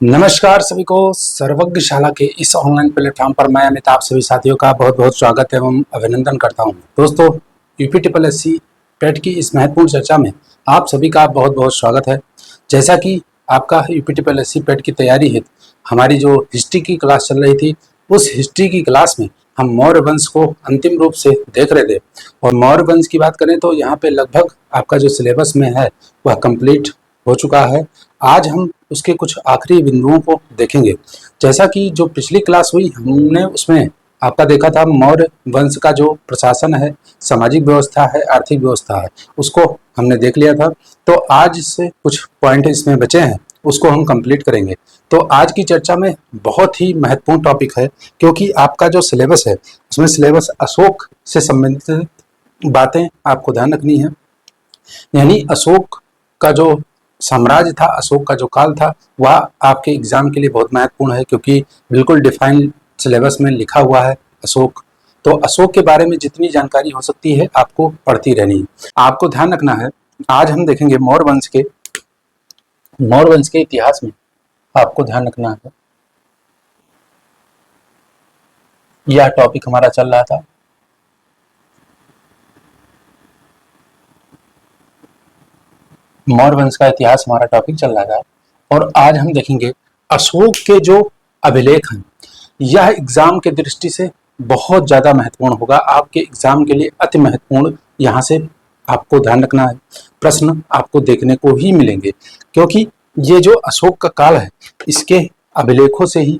नमस्कार सभी को सर्वज्ञशाला के इस ऑनलाइन प्लेटफॉर्म पर मैं अमित आप सभी साथियों का बहुत बहुत स्वागत एवं अभिनंदन करता हूं। दोस्तों, यूपी पेट की इस महत्वपूर्ण चर्चा में आप सभी का बहुत बहुत स्वागत है। जैसा कि आपका यूपी पेट की तैयारी है, हमारी जो हिस्ट्री की क्लास चल रही थी, उस हिस्ट्री की क्लास में हम मौर्य वंश को अंतिम रूप से देख रहे थे। और मौर्य वंश की बात करें तो यहाँ पे लगभग आपका जो सिलेबस में है वह कंप्लीट हो चुका है। आज हम उसके कुछ आखिरी बिंदुओं को देखेंगे। जैसा कि जो पिछली क्लास हुई हमने उसमें आपका देखा था मौर्य वंश का जो प्रशासन है, सामाजिक व्यवस्था है, आर्थिक व्यवस्था है, उसको हमने देख लिया था। तो आज से कुछ पॉइंट इसमें बचे हैं, उसको हम कंप्लीट करेंगे। तो आज की चर्चा में बहुत ही महत्वपूर्ण टॉपिक है, क्योंकि आपका जो सिलेबस है उसमें सिलेबस अशोक से संबंधित बातें आपको ध्यान रखनी है। यानी अशोक का जो साम्राज्य था, अशोक का जो काल था, वह आपके एग्जाम के लिए बहुत महत्वपूर्ण है, क्योंकि बिल्कुल डिफाइन सिलेबस में लिखा हुआ है अशोक। तो अशोक के बारे में जितनी जानकारी हो सकती है आपको पढ़ती रहनी है। आपको ध्यान रखना है, आज हम देखेंगे मौर्य वंश के इतिहास में। आपको ध्यान रखना है, यह टॉपिक हमारा चल रहा था मौर्य वंश का इतिहास, हमारा टॉपिक चल रहा था। और आज हम देखेंगे अशोक के जो अभिलेख हैं। यह एग्जाम के दृष्टि से बहुत ज्यादा महत्वपूर्ण होगा, आपके एग्जाम के लिए अति महत्वपूर्ण। यहाँ से आपको ध्यान रखना है, प्रश्न आपको देखने को ही मिलेंगे, क्योंकि ये जो अशोक का काल है, इसके अभिलेखों से ही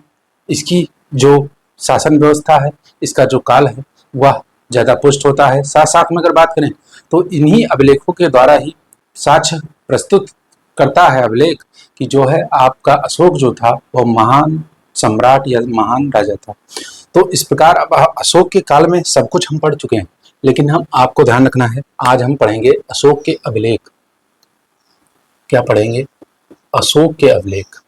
इसकी जो शासन व्यवस्था है, इसका जो काल है, वह ज्यादा पुष्ट होता है। साथ साथ में अगर बात करें तो इन्हीं अभिलेखों के द्वारा ही साक्ष्य प्रस्तुत करता है अभिलेख कि जो है आपका अशोक जो था वह महान सम्राट या महान राजा था। तो इस प्रकार अब अशोक के काल में सब कुछ हम पढ़ चुके हैं, लेकिन हम आपको ध्यान रखना है, आज हम पढ़ेंगे अशोक के अभिलेख। क्या पढ़ेंगे? अशोक के अभिलेख।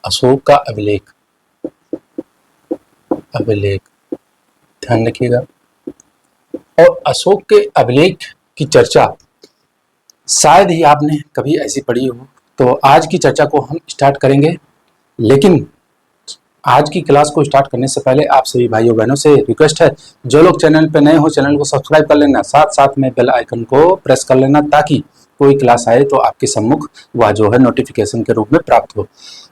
अशोक का अभिलेख, ध्यान रखिएगा। और अशोक के अभिलेख की चर्चा शायद ही आपने कभी ऐसी पढ़ी हो। तो आज की चर्चा को हम स्टार्ट करेंगे, लेकिन आज की क्लास को स्टार्ट करने से पहले आप सभी भाइयों बहनों से रिक्वेस्ट है, जो लोग चैनल पे नए हो चैनल को सब्सक्राइब कर लेना, साथ साथ में बेल आइकन को प्रेस कर लेना, ताकि कोई क्लास आए तो आपके सम्मुख वह जो है नोटिफिकेशन के रूप में प्राप्त हो।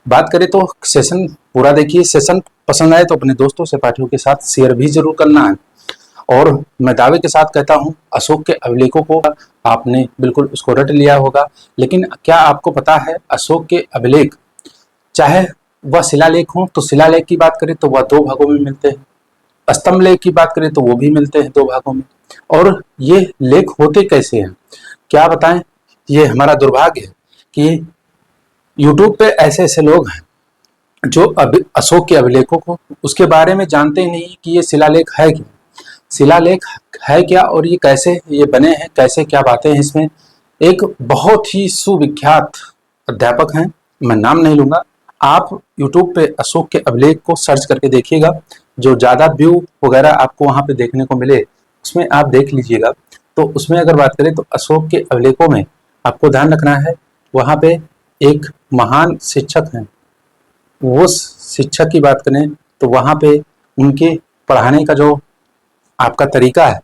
बात करें तो सेशन पूरा देखिए, सेशन पसंद आए तो अपने दोस्तों से पाठियों के साथ शेयर भी जरूर करना है। और मैं दावे के साथ कहता हूं, अशोक के अभिलेखों को आपने बिल्कुल उसको रट लिया होगा, लेकिन क्या आपको पता है अशोक के अभिलेख, चाहे वह शिलालेख हो तो शिलालेख की बात करें तो वह दो भागों में मिलते हैं, स्तंभ लेख की बात करें तो वो भी मिलते हैं दो भागों में। और ये लेख होते कैसे हैं, क्या बताएं? ये हमारा दुर्भाग्य है कि यूट्यूब पे ऐसे ऐसे लोग हैं जो अशोक के अभिलेखों को उसके बारे में जानते ही नहीं कि ये शिलालेख है क्या, शिलालेख है क्या और ये कैसे ये बने हैं, कैसे क्या बातें हैं इसमें। एक बहुत ही सुविख्यात अध्यापक हैं, मैं नाम नहीं लूंगा, आप YouTube पे अशोक के अभिलेख को सर्च करके देखिएगा, जो ज़्यादा व्यू वगैरह आपको वहाँ पे देखने को मिले उसमें आप देख लीजिएगा। तो उसमें अगर बात करें तो अशोक के अभिलेखों में आपको ध्यान रखना है, वहाँ पे एक महान शिक्षक हैं, वो शिक्षक की बात करें तो वहाँ पे उनके पढ़ाने का जो आपका तरीका है,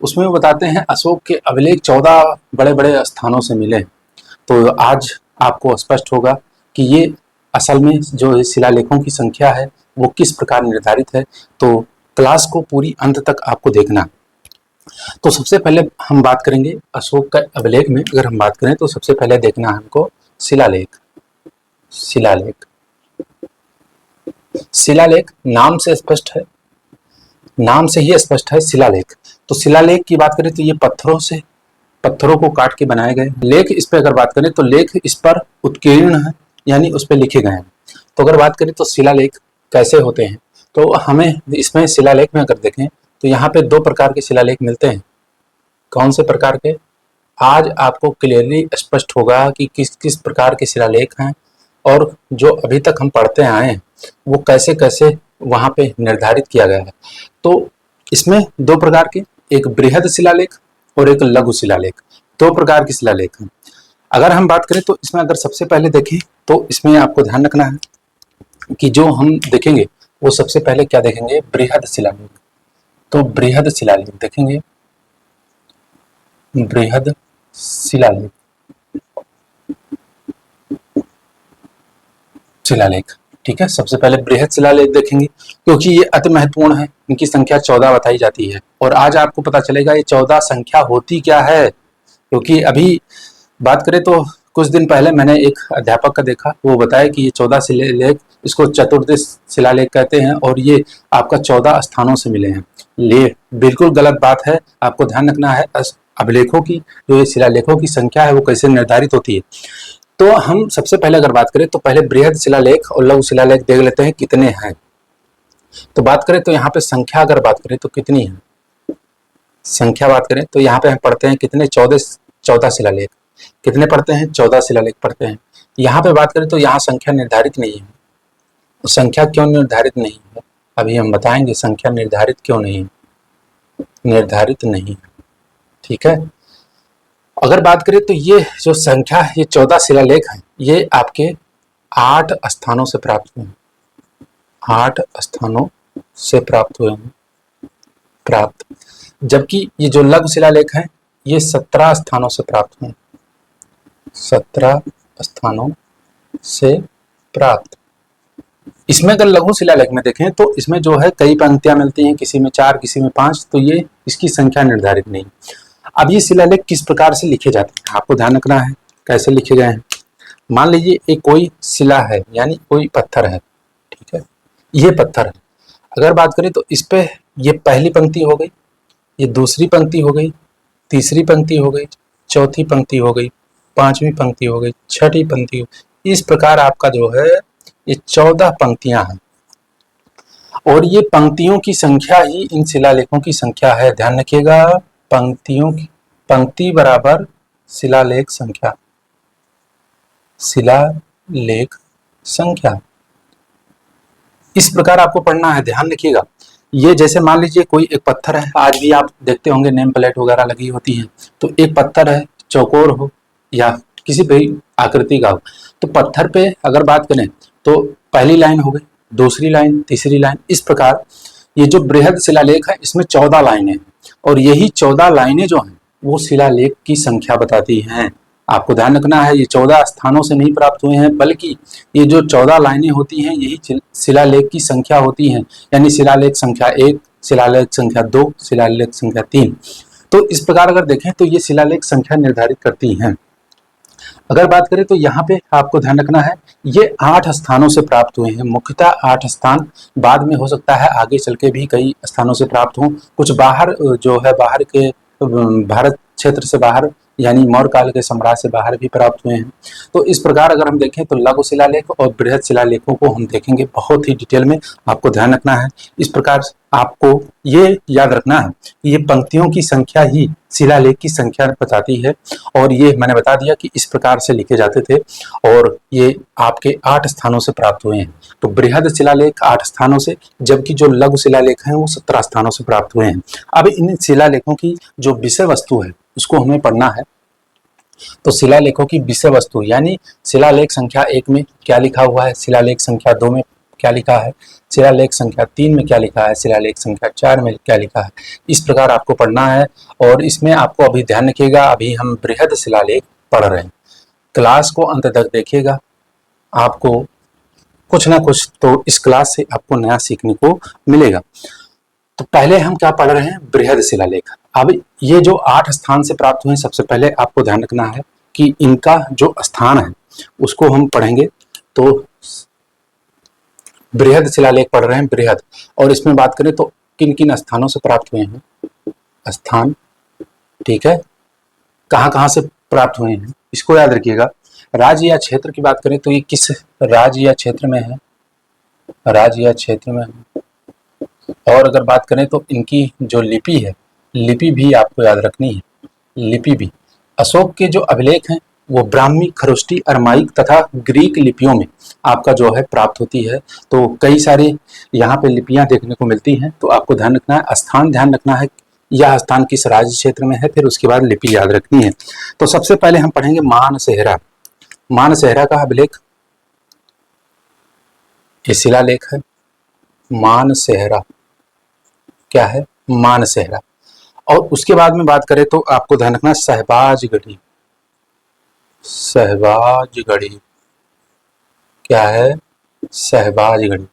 उसमें वो बताते हैं अशोक के अभिलेख 14 बड़े बड़े स्थानों से मिले। तो आज आपको स्पष्ट होगा कि ये असल में जो शिलालेखों की संख्या है वो किस प्रकार निर्धारित है। तो क्लास को पूरी अंत तक आपको देखना। तो सबसे पहले हम बात करेंगे अशोक का अभिलेख में, अगर हम बात करें तो सबसे पहले देखना है हमको शिलालेख। शिलालेख नाम से स्पष्ट है, नाम से ही स्पष्ट है शिलालेख। तो शिलालेख की बात करें तो ये पत्थरों को काट के बनाए गए लेख। इस पर अगर बात करें तो लेख इस पर उत्कीर्ण है, यानी उस पर लिखे गए हैं। तो अगर बात करें तो शिलालेख कैसे होते हैं, तो हमें इसमें शिलालेख में अगर देखें तो यहाँ पे दो प्रकार के शिलालेख मिलते हैं। कौन से प्रकार के? आज आपको क्लियरली स्पष्ट होगा कि किस किस प्रकार के शिलालेख हैं, और जो अभी तक हम पढ़ते आए हैं वो कैसे कैसे वहाँ पे निर्धारित किया गया है। तो इसमें दो प्रकार के, एक बृहद शिलालेख और एक लघु शिलालेख, दो प्रकार के शिलालेख हैं। अगर हम बात करें तो इसमें अगर सबसे पहले देखें तो इसमें आपको ध्यान रखना है कि जो हम देखेंगे वो सबसे पहले क्या देखेंगे, बृहद शिलालेख। तो बृहद शिलालेख देखेंगे, बृहद शिलालेख, शिलालेख, ठीक है। सबसे पहले बृहद शिलालेख देखेंगे क्योंकि ये अति महत्वपूर्ण है, इनकी संख्या 14 बताई जाती है। और आज आपको पता चलेगा ये 14 संख्या होती क्या है, क्योंकि अभी बात करें तो कुछ दिन पहले मैंने एक अध्यापक का देखा, वो बताया कि ये 14 शिलालेख, इसको चतुर्दश शिलालेख कहते हैं और ये आपका 14 स्थानों से मिले हैं। ये बिल्कुल गलत बात है, आपको ध्यान रखना है अभिलेखों की, जो ये शिलालेखों की संख्या है वो कैसे निर्धारित होती है। तो हम सबसे पहले अगर बात करें तो पहले बृहद शिलालेख और लघु शिलालेख देख लेते हैं कितने हैं। तो बात करें तो यहाँ पे संख्या अगर बात करें तो कितनी है, संख्या बात करें तो यहाँ पे हम पढ़ते हैं कितने, 14 शिलालेख। कितने पढ़ते हैं, 14 शिलालेख पढ़ते हैं। यहाँ पे बात करें तो यहाँ संख्या निर्धारित नहीं है। तो संख्या क्यों निर्धारित नहीं है, अभी हम बताएंगे संख्या निर्धारित क्यों नहीं है, निर्धारित नहीं है, ठीक है। अगर बात करें तो ये जो संख्या, ये 14 शिलालेख हैं, ये आपके 8 स्थानों से प्राप्त हुए हैं, 8 स्थानों से प्राप्त हुए हैं, प्राप्त। जबकि ये जो लघु शिलालेख हैं ये 17 स्थानों से प्राप्त हुए, 17 स्थानों से प्राप्त। इसमें अगर लघु शिलालेख में देखें तो इसमें जो है कई पंक्तियां मिलती हैं, किसी में 4 किसी में 5, तो ये इसकी संख्या निर्धारित नहीं। अब ये शिलालेख किस प्रकार से लिखे जाते हैं आपको ध्यान रखना है, कैसे लिखे गए हैं। मान लीजिए एक कोई शिला है, यानी कोई पत्थर है, ठीक है, ये पत्थर है। अगर बात करें तो इस पे ये पहली पंक्ति हो गई, ये दूसरी पंक्ति हो गई, तीसरी पंक्ति हो गई, चौथी पंक्ति हो गई, पांचवी पंक्ति हो गई, छठी पंक्ति हो गई। इस प्रकार आपका जो है ये 14 पंक्तियां हैं और ये पंक्तियों की संख्या ही इन शिलालेखों की संख्या है। ध्यान रखिएगा, पंक्तियों की, पंक्ति बराबर शिलालेख संख्या, शिलालेख संख्या। इस प्रकार आपको पढ़ना है, ध्यान रखिएगा। ये जैसे मान लीजिए कोई एक पत्थर है, आज भी आप देखते होंगे नेम प्लेट वगैरह लगी होती है, तो एक पत्थर है, चौकोर हो या किसी भी आकृति का हो, तो पत्थर पे अगर बात करें तो पहली लाइन हो गई, दूसरी लाइन, तीसरी लाइन, इस प्रकार ये जो बृहद शिलालेख है इसमें 14 लाइनें हैं और यही 14 लाइनें जो हैं वो शिलालेख की संख्या बताती हैं। आपको ध्यान रखना है, ये 14 स्थानों से नहीं प्राप्त हुए हैं, बल्कि ये जो 14 लाइनें होती हैं यही शिलालेख की संख्या होती हैं, यानी शिलालेख संख्या 1, शिलालेख संख्या 2, शिलालेख संख्या 3। तो इस प्रकार अगर देखें तो ये शिलालेख संख्या निर्धारित करती हैं। अगर बात करें तो यहाँ पे आपको ध्यान रखना है, ये 8 स्थानों से प्राप्त हुए हैं, मुख्यतः 8 स्थान, बाद में हो सकता है आगे चल के भी कई स्थानों से प्राप्त हों, कुछ बाहर जो है बाहर के भारत क्षेत्र से बाहर, यानी मौर्य काल के साम्राज्य से बाहर भी प्राप्त हुए हैं। तो इस प्रकार अगर हम देखें तो लघु शिलालेख और बृहद शिलालेखों को हम देखेंगे बहुत ही डिटेल में, आपको ध्यान रखना है। इस प्रकार आपको ये याद रखना है कि ये पंक्तियों की संख्या ही शिलालेख की संख्या बताती है और ये मैंने बता दिया कि इस प्रकार से लिखे जाते थे और ये आपके 8 स्थानों से प्राप्त हुए हैं। तो बृहद शिलालेख 8 स्थानों से, जबकि जो लघु शिलालेख हैं वो 17 स्थानों से प्राप्त हुए हैं। अब इन शिलालेखों की जो विषय वस्तु है उसको हमें पढ़ना है। तो शिलालेखों की विषय वस्तु, यानी शिलालेख संख्या 1 में क्या लिखा हुआ है, शिलालेख संख्या 2 में क्या लिखा है, शिलालेख संख्या 3 में क्या लिखा है, शिलालेख संख्या 4 में क्या लिखा है, इस प्रकार आपको पढ़ना है। और इसमें आपको अभी ध्यान रखिएगा, अभी हम बृहद शिलालेख पढ़ रहे हैं, क्लास को अंत तक देखिएगा, आपको कुछ ना कुछ तो इस क्लास से आपको नया सीखने को मिलेगा। तो पहले हम क्या पढ़ रहे हैं, बृहद शिलालेख। अब ये जो 8 स्थान से प्राप्त हुए हैं, सबसे पहले आपको ध्यान रखना है कि इनका जो स्थान है उसको हम पढ़ेंगे। तो बृहद शिलालेख पढ़ रहे हैं, बृहद, और इसमें बात करें तो किन किन स्थानों से प्राप्त हुए हैं, स्थान, ठीक है, कहाँ से प्राप्त हुए हैं, इसको याद रखिएगा। राज्य या क्षेत्र की बात करें तो ये किस राज्य या क्षेत्र में है, राज्य या क्षेत्र में है। और अगर बात करें तो इनकी जो लिपि है, लिपि भी आपको याद रखनी है, लिपि भी। अशोक के जो अभिलेख हैं वो ब्राह्मी, खरोष्टी, अरमाइक तथा ग्रीक लिपियों में आपका जो है प्राप्त होती है। तो कई सारे यहाँ पे लिपियां देखने को मिलती हैं, तो आपको ध्यान रखना है, स्थान ध्यान रखना है यह स्थान किस राज्य क्षेत्र में है, फिर उसके बाद लिपि याद रखनी है। तो सबसे पहले हम पढ़ेंगे मानसेहरा। मानसेहरा का अभिलेख, ये शिलालेख है। मानसेहरा क्या है? मानसेहरा। और उसके बाद में बात करें तो आपको ध्यान रखना सहबाजगढ़ी। सहबाजगढ़ी क्या है? सहबाजगढ़ी।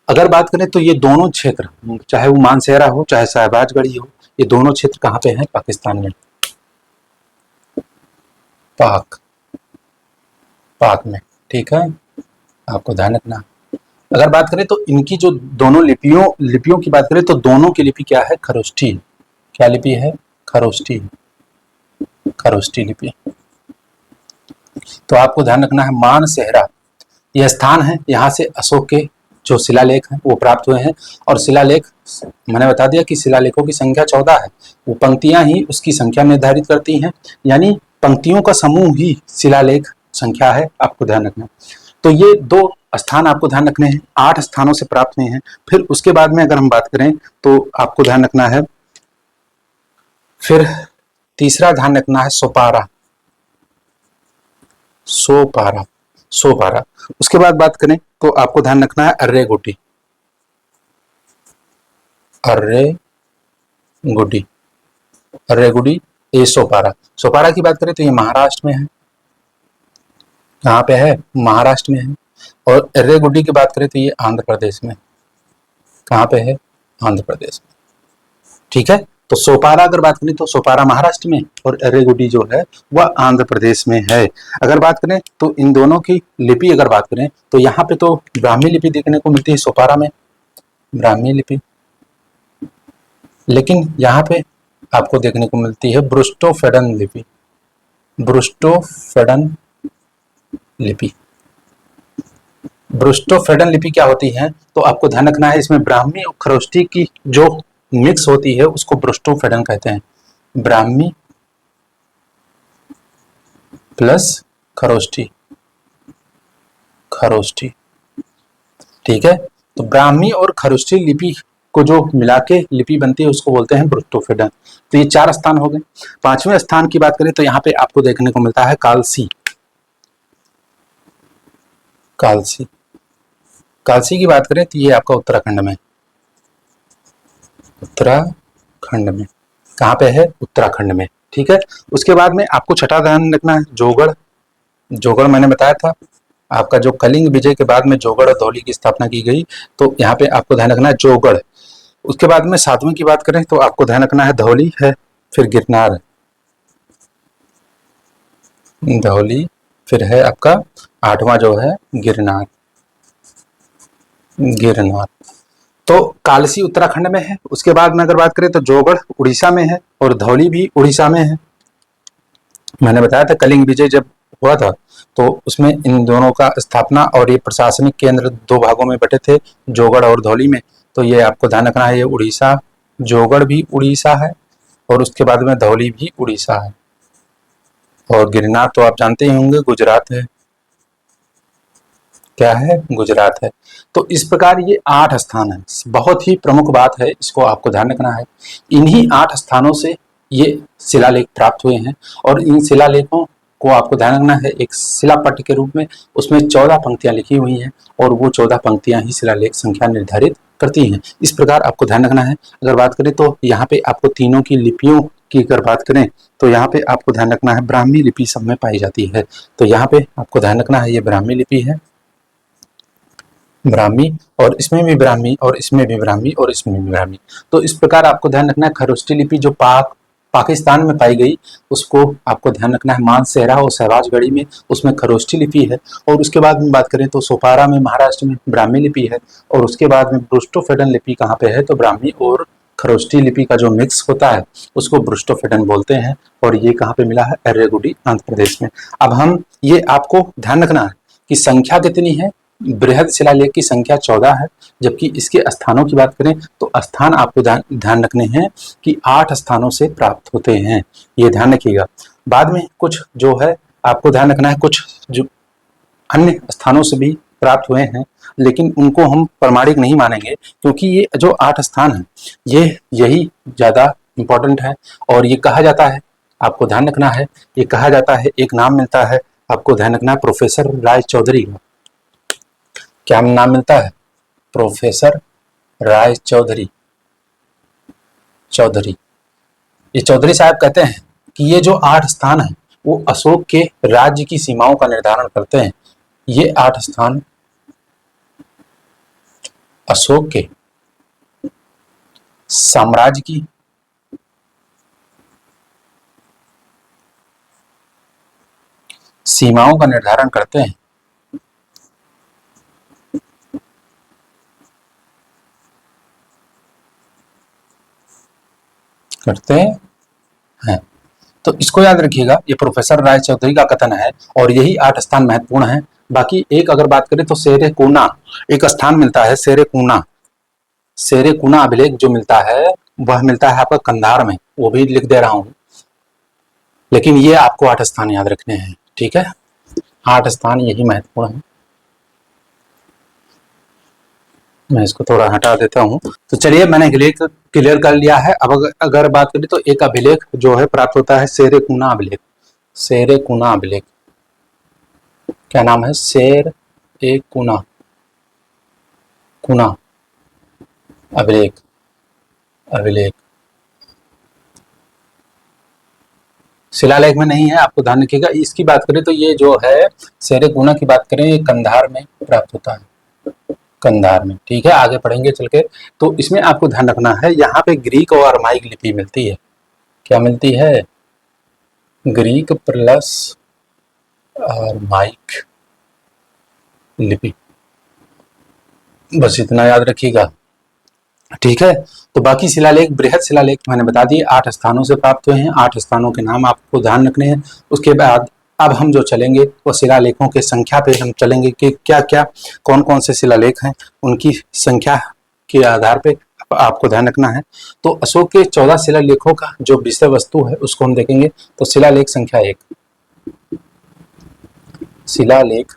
अगर बात करें तो ये दोनों क्षेत्र, चाहे वो मानसेहरा हो चाहे सहबाजगढ़ी हो, ये दोनों क्षेत्र कहाँ पे हैं? पाकिस्तान में, पाक में, ठीक है, आपको ध्यान रखना। अगर बात करें तो इनकी जो दोनों लिपियों की बात करें तो दोनों की लिपि क्या है? खरोष्ठी। क्या लिपि है? खरोष्ठी लिपि। तो आपको ध्यान रखना है मानसेहरा यह स्थान है, यहाँ से अशोक के जो शिलालेख हैं वो प्राप्त हुए हैं। और शिलालेख, मैंने बता दिया कि शिलालेखों की संख्या 14 है। वो पंक्तियां ही उसकी संख्या निर्धारित करती हैं, यानी पंक्तियों का समूह ही शिलालेख संख्या है, आपको ध्यान रखना। तो ये 2 स्थान आपको ध्यान रखने हैं, 8 स्थानों से प्राप्त हुए हैं। फिर उसके बाद में अगर हम बात करें तो आपको ध्यान रखना है, फिर तीसरा ध्यान रखना है सोपारा। उसके बाद बात करें तो आपको ध्यान रखना है अर्रेगुडी। ये सोपारा की बात करें तो ये महाराष्ट्र में है। कहाँ पे है? महाराष्ट्र में है। और अर्रेगुडी की बात करें तो ये आंध्र प्रदेश में। कहाँ पे है? आंध्र प्रदेश में, ठीक है। तो सोपारा अगर बात करें तो सोपारा महाराष्ट्र में और अर्रेगुडी जो है वह आंध्र प्रदेश में है। अगर बात करें तो इन दोनों की लिपि अगर बात करें तो यहाँ पे तो ब्राह्मी लिपि देखने को मिलती है सोपारा में, ब्राह्मी लिपि, लेकिन यहाँ पे आपको देखने को मिलती है ब्रुस्टोफेडन लिपि। ब्रुस्टोफेडन लिपि क्या होती है? तो आपको ध्यान रखना है, इसमें ब्राह्मी और खरोष्ठी की जो मिक्स होती है उसको ब्रुस्टोफेडन कहते हैं। ब्राह्मी प्लस खरोष्ठी, ठीक है। तो ब्राह्मी और खरोष्ठी लिपि को जो मिला के लिपि बनती है उसको बोलते हैं ब्रुस्टोफेडन। तो ये 4 स्थान हो गए। 5वें स्थान की बात करें तो यहाँ पे आपको देखने को मिलता है कालसी। कालसी की बात करें तो ये आपका उत्तराखंड में, कहाँ पे है? उत्तराखंड में, ठीक है। उसके बाद में आपको छठा ध्यान रखना है जोगढ़ मैंने बताया था आपका, जो कलिंग विजय के बाद में जोगढ़ और धौली की स्थापना की गई, तो यहाँ पे आपको ध्यान रखना है जोगढ़। उसके बाद में 7वें की बात करें तो आपको ध्यान रखना है धौली है, फिर गिरनार, धौली, फिर है आपका 8वां जो है गिरनार। तो कालसी उत्तराखंड में है। उसके बाद में अगर बात करें तो जोगढ़ उड़ीसा में है और धौली भी उड़ीसा में है। मैंने बताया था कलिंग विजय जब हुआ था तो उसमें इन दोनों का स्थापना और ये प्रशासनिक केंद्र 2 भागों में बटे थे, जोगढ़ और धौली में। तो ये आपको ध्यान रखना है, ये उड़ीसा, जोगढ़ भी उड़ीसा है और उसके बाद में धौली भी उड़ीसा है। और गिरनार तो आप जानते ही होंगे गुजरात है। क्या है? गुजरात है। तो इस प्रकार ये 8 स्थान है। बहुत ही प्रमुख बात है, इसको आपको ध्यान रखना है। इन्हीं 8 स्थानों से ये शिलालेख प्राप्त हुए हैं और इन शिलालेखों को आपको ध्यान रखना है एक शिलापट्ट के रूप में, उसमें 14 पंक्तियां लिखी हुई हैं और वो 14 पंक्तियां ही शिलालेख संख्या निर्धारित करती हैं। इस प्रकार आपको ध्यान रखना है। अगर बात करें तो यहाँ पे आपको तीनों की लिपियों की अगर बात करें तो यहाँ पे आपको ध्यान रखना है ब्राह्मी लिपि सब में पाई जाती है। तो यहाँ पे आपको ध्यान रखना है ये ब्राह्मी लिपि है, ब्राह्मी, और इसमें भी ब्राह्मी और इसमें भी ब्राह्मी और इसमें भी ब्राह्मी। तो इस प्रकार आपको ध्यान रखना है खरोष्ठी लिपि जो पाकिस्तान में पाई गई उसको आपको ध्यान रखना है मानसेहरा और सहबाजगढ़ी में, उसमें खरोष्ठी लिपि है। और उसके बाद में बात करें तो सोपारा में महाराष्ट्र में ब्राह्मी लिपि है और उसके बाद में ब्रुस्टोफेडन लिपि कहाँ पे है? तो ब्राह्मी और खरोष्ठी लिपि का जो मिक्स होता है उसको ब्रुस्टोफेडन बोलते हैं और ये कहाँ पे मिला है? अर्रेगुडी, आंध्र प्रदेश में। अब हम ये आपको ध्यान रखना है कि संख्या कितनी है? बृहद शिलालेख की संख्या 14 है, जबकि इसके स्थानों की बात करें तो स्थान आपको ध्यान रखने हैं कि 8 स्थानों से प्राप्त होते हैं, ये ध्यान रखिएगा। बाद में कुछ जो है आपको ध्यान रखना है, कुछ जो अन्य स्थानों से भी प्राप्त हुए हैं लेकिन उनको हम प्रमाणिक नहीं मानेंगे क्योंकि ये जो 8 स्थान हैं ये यही ज़्यादा इंपॉर्टेंट है। और ये कहा जाता है, आपको ध्यान रखना है, ये कहा जाता है, एक नाम मिलता है, आपको ध्यान रखना है, प्रोफेसर राय चौधरी का। क्या नाम मिलता है? प्रोफेसर राय चौधरी। चौधरी, ये चौधरी साहब कहते हैं कि ये जो 8 स्थान है वो अशोक के राज्य की सीमाओं का निर्धारण करते हैं। ये 8 स्थान अशोक के साम्राज्य की सीमाओं का निर्धारण करते हैं। करते हैं। तो इसको याद रखिएगा, ये प्रोफेसर राय चौधरी का कथन है और यही 8 स्थान महत्वपूर्ण है। बाकी एक अगर बात करें तो सेरेकुना एक स्थान मिलता है, सेरेकुना। सेरेकुना अभिलेख जो मिलता है वह मिलता है आपका कंधार में, वो भी लिख दे रहा हूं, लेकिन ये आपको 8 स्थान याद रखने हैं, ठीक है। 8 स्थान यही महत्वपूर्ण है। मैं इसको थोड़ा हटा देता हूं। तो चलिए, मैंने अभिलेख क्लियर कर लिया है। अब अगर बात करें तो एक अभिलेख जो है प्राप्त होता है सेरेकुना अभिलेख। सेरेकुना अभिलेख, क्या नाम है? शेर ए कुना, कुना अभिलेख। अभिलेख शिलालेख में नहीं है, आपको ध्यान रखिएगा। इसकी बात करें तो ये जो है सेरेकुना की बात करें, ये कंधार में प्राप्त होता है, कंधार में, ठीक है। आगे पढ़ेंगे चल के। तो इसमें आपको ध्यान रखना है, यहाँ पे ग्रीक और अरमाइक लिपि मिलती है। क्या मिलती है? ग्रीक प्लस अरमाइक लिपि, बस इतना याद रखिएगा, ठीक है। तो बाकी शिलालेख, बृहद शिलालेख मैंने बता दिए 8 स्थानों से प्राप्त हुए हैं। 8 स्थानों के नाम आपको ध्यान रखने हैं। उसके बाद अब हम जो चलेंगे वो शिलालेखों के संख्या पे हम चलेंगे कि क्या क्या, कौन कौन से शिलालेख हैं, उनकी संख्या के आधार पे आपको ध्यान रखना है। तो अशोक के 14 शिलालेखों का जो विषय वस्तु है उसको हम देखेंगे। तो शिलालेख संख्या 1, शिलालेख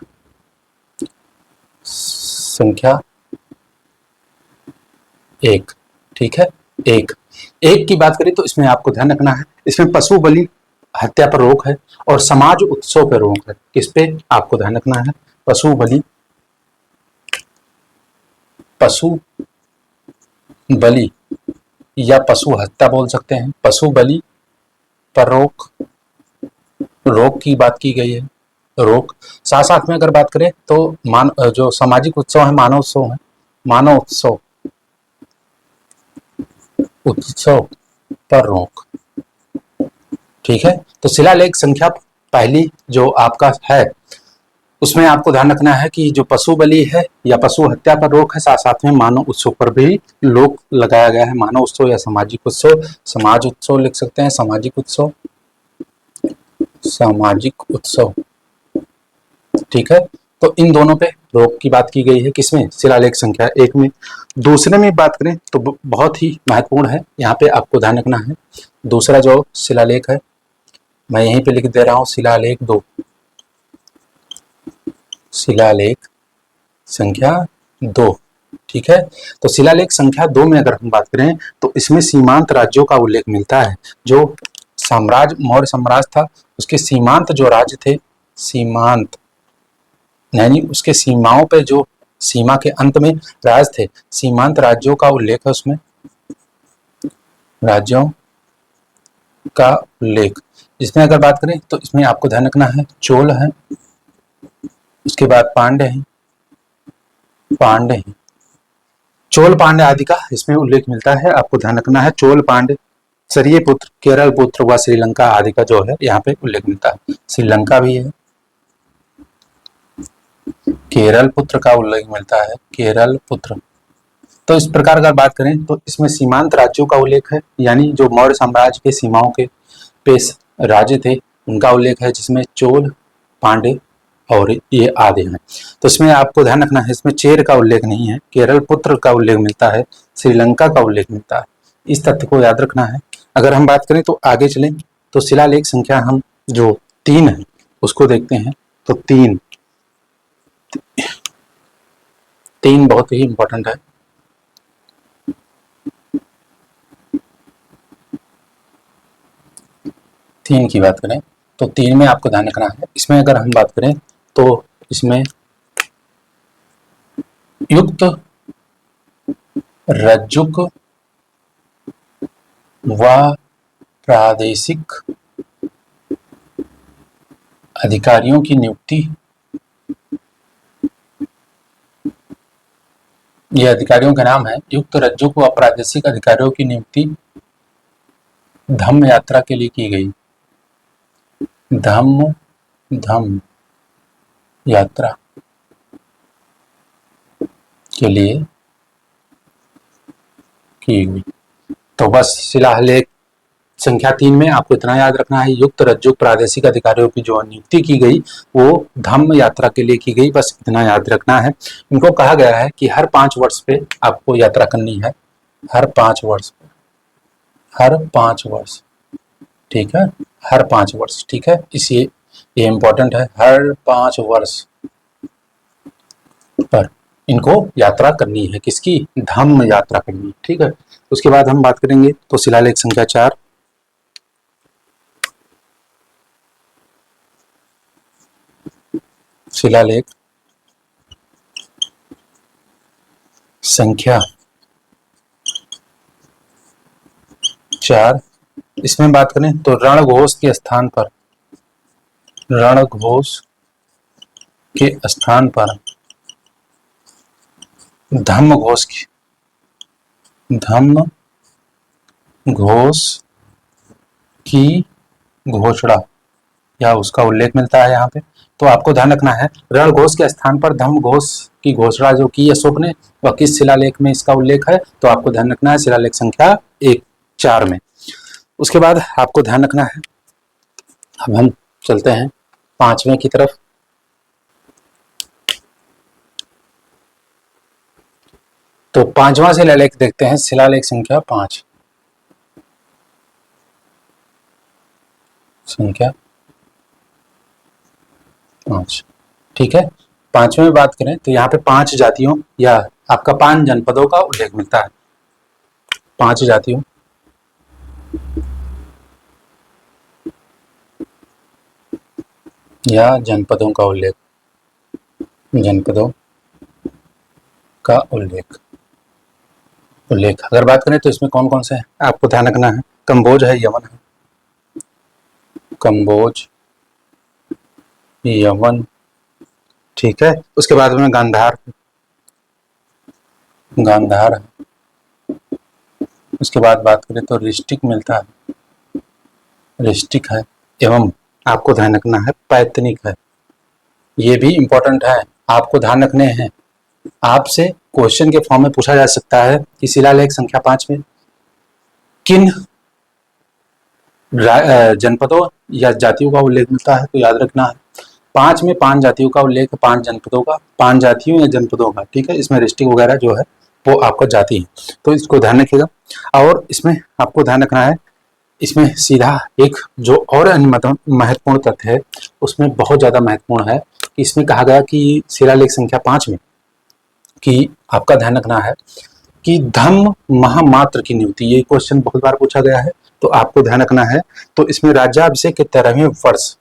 संख्या 1, ठीक है। एक एक की बात करें तो इसमें आपको ध्यान रखना है, इसमें पशु बलि हत्या पर रोक है और समाज उत्सव पर रोक है। किस पे आपको ध्यान रखना है? पशु बलि, पशु बलि या पशु हत्या बोल सकते हैं। पशु बलि पर रोक, रोक की बात की गई है, रोक। साथ साथ में अगर बात करें तो जो सामाजिक उत्सव है, मानव उत्सव है, मानव उत्सव, उत्सव पर रोक, ठीक है। तो शिलालेख संख्या पहली जो आपका है उसमें आपको ध्यान रखना है कि जो पशु बलि है या पशु हत्या पर रोक है, साथ साथ में मानव उत्सव पर भी रोक लगाया गया है। मानव उत्सव या सामाजिक उत्सव, समाज उत्सव लिख सकते हैं, सामाजिक उत्सव, सामाजिक उत्सव, ठीक है। तो इन दोनों पे रोक की बात की गई है, किसमें? शिलालेख संख्या 1 में। दूसरे में बात करें तो बहुत ही महत्वपूर्ण है, यहाँ पे आपको ध्यान रखना है। दूसरा जो शिलालेख है मैं यहीं पे लिख दे रहा हूँ, शिलालेख 2, शिलालेख संख्या 2, ठीक है। तो शिलालेख संख्या 2 में अगर हम बात करें तो इसमें सीमांत राज्यों का उल्लेख मिलता है। जो साम्राज्य मौर्य साम्राज्य था उसके सीमांत जो राज्य थे, सीमांत यानी उसके सीमाओं पे जो सीमा के अंत में राज थे, सीमांत राज्यों का उल्लेख है उसमें, राज्यों का उल्लेख। इसमें अगर बात करें तो इसमें आपको ध्यान रखना है, चोल है, उसके बाद पांड्य है, पांड्य है, चोल पांड्य आदि का इसमें उल्लेख मिलता है। आपको ध्यान रखना है, चोल पांड्य, सरिये पुत्र, केरल पुत्र व श्रीलंका आदि का जो है यहाँ पे उल्लेख मिलता है। श्रीलंका भी है, केरल पुत्र का उल्लेख मिलता है, केरल पुत्र। तो इस प्रकार अगर बात करें तो इसमें सीमांत राज्यों का उल्लेख है, यानी जो मौर्य साम्राज्य के सीमाओं के पेश राज्य थे उनका उल्लेख है, जिसमें चोल, पांड्य और ये आदि हैं। तो इसमें आपको ध्यान रखना है, इसमें चेर का उल्लेख नहीं है, केरल पुत्र का उल्लेख मिलता है, श्रीलंका का उल्लेख मिलता है। इस तथ्य को याद रखना है। अगर हम बात करें तो आगे चलें तो शिलालेख संख्या हम जो 3 है उसको देखते हैं। तो 3 बहुत ही इंपॉर्टेंट है। 3 की बात करें तो 3 में आपको ध्यान रखना है, इसमें अगर हम बात करें तो इसमें युक्त रज्जुक व प्रादेशिक अधिकारियों की नियुक्ति, ये अधिकारियों का नाम है, युक्त रज्जुक व प्रादेशिक अधिकारियों की नियुक्ति धम्म यात्रा के लिए की गई। धम्म यात्रा के लिए की गई। तो बस शिलालेख संख्या 3 में आपको इतना याद रखना है, युक्त रज्जुक प्रादेशिक अधिकारियों की जो नियुक्ति की गई वो धम्म यात्रा के लिए की गई, बस इतना याद रखना है। इनको कहा गया है कि हर 5 वर्ष पे आपको यात्रा करनी है, हर 5 वर्ष, ठीक है, हर 5 वर्ष, ठीक है, इसलिए ये इंपॉर्टेंट है, हर 5 वर्ष पर इनको यात्रा करनी है, किसकी, धम्म यात्रा करनी है, ठीक है। उसके बाद हम बात करेंगे तो शिलालेख संख्या 4, शिलालेख संख्या 4, इसमें बात करें तो रणघोष के स्थान पर, रणघोष के स्थान पर धम्म घोष की घोषणा या उसका उल्लेख मिलता है यहाँ पे। तो आपको ध्यान रखना है, रण घोष के स्थान पर धम्म घोष की घोषणा जो की अशोक ने, वह किस शिलालेख में इसका उल्लेख है, तो आपको ध्यान रखना है शिलालेख संख्या 4 में। उसके बाद आपको ध्यान रखना है, अब हम चलते हैं 5वें की तरफ। तो 5वां शिलालेख देखते हैं, शिलालेख संख्या 5, संख्या 5, ठीक है। 5वें में बात करें तो यहाँ पे 5 जातियों या आपका 5 जनपदों का उल्लेख मिलता है, 5 जातियों या जनपदों का उल्लेख, जनपदों का उल्लेख अगर बात करें तो इसमें कौन कौन से हैं आपको ध्यान रखना है, कंबोज है, यवन है, कंबोज, यवन, ठीक है। उसके बाद में गांधार है, उसके बाद बात करें तो रिष्टिक मिलता है, रिष्टिक है, एवं आपको ध्यान रखना है पैतनिक है, ये भी इंपॉर्टेंट है, आपको ध्यान रखने हैं, आपसे क्वेश्चन के फॉर्म में पूछा जा सकता है कि शिलालेख संख्या 5 में किन जनपदों या जातियों का उल्लेख मिलता है, तो याद रखना है 5 में 5 जातियों का उल्लेख, 5 जनपदों का, 5 जातियों या जनपदों का, ठीक है। इसमें डिस्ट्रिक्ट वगैरह जो है वो आपका जाति है, तो इसको ध्यान रखिएगा। और इसमें आपको ध्यान रखना है, इसमें सीधा एक जो और अन्य महत्वपूर्ण तथ्य है, उसमें बहुत ज्यादा महत्वपूर्ण है कि इसमें कहा गया कि शिलालेख संख्या 5 में कि आपका ध्यान रखना है कि धम्म महामात्र की नियुक्ति, ये क्वेश्चन बहुत बार पूछा गया है, तो आपको ध्यान रखना है। तो इसमें राज्याभिषेक के 13वें वर्ष,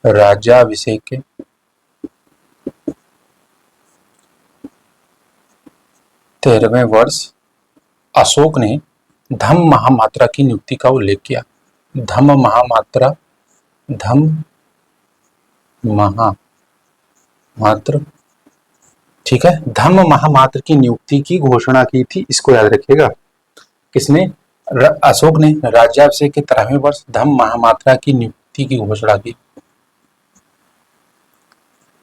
राज्याभिषेक के 13वें वर्ष अशोक ने धम्म महामात्रा की नियुक्ति का उल्लेख किया, धम्म महामात्र, ठीक है, धम्म महामात्र की नियुक्ति की घोषणा की थी, इसको याद रखिएगा। किसने, अशोक ने राज्याभिषेक के 13वें वर्ष धम्म महामात्रा की नियुक्ति की घोषणा की,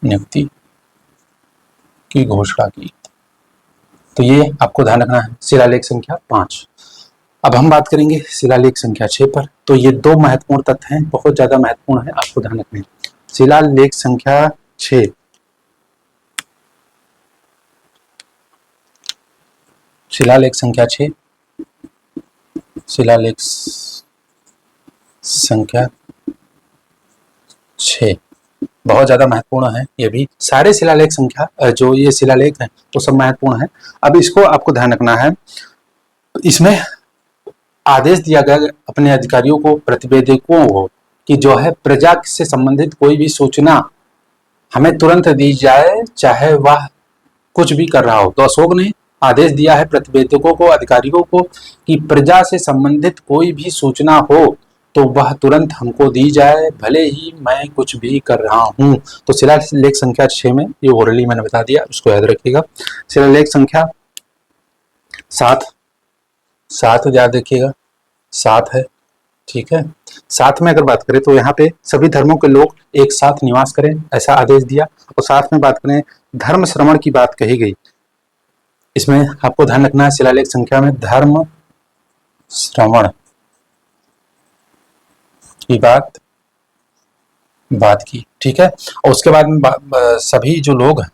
नियुक्ति की घोषणा की। तो ये आपको ध्यान रखना है शिलालेख संख्या 5। अब हम बात करेंगे शिलालेख संख्या 6 पर। तो ये 2 महत्वपूर्ण तथ्य हैं, बहुत ज्यादा महत्वपूर्ण है, आपको ध्यान रखना है। शिलालेख संख्या 6, शिलालेख संख्या 6, शिलालेख संख्या 6 बहुत ज्यादा महत्वपूर्ण है। ये भी सारे शिलालेख संख्या जो ये शिलालेख हैं वो सब महत्वपूर्ण है। अब इसको आपको ध्यान रखना है, इसमें आदेश दिया गया अपने अधिकारियों को, प्रतिवेदकों को, कि जो है प्रजा से संबंधित कोई भी सूचना हमें तुरंत दी जाए, चाहे वह कुछ भी कर रहा हो। तो अशोक ने आदेश दिया है प्रतिवेदकों को, अधिकारियों को, कि प्रजा से संबंधित कोई भी सूचना हो तो वह तुरंत हमको दी जाए, भले ही मैं कुछ भी कर रहा हूं। तो शिलालेख संख्या 6 में ये ओरली मैंने बता दिया, उसको याद रखिएगा। शिलालेख संख्या 7, 7 याद रखिएगा, 7 है, ठीक है। 7 में अगर बात करें तो यहाँ पे सभी धर्मों के लोग एक साथ निवास करें, ऐसा आदेश दिया। और साथ में बात करें धर्म श्रवण की बात कही गई, इसमें आपको ध्यान रखना है शिलालेख संख्या में धर्म श्रवण की बात की, ठीक है। और उसके बाद में सभी जो लोग हैं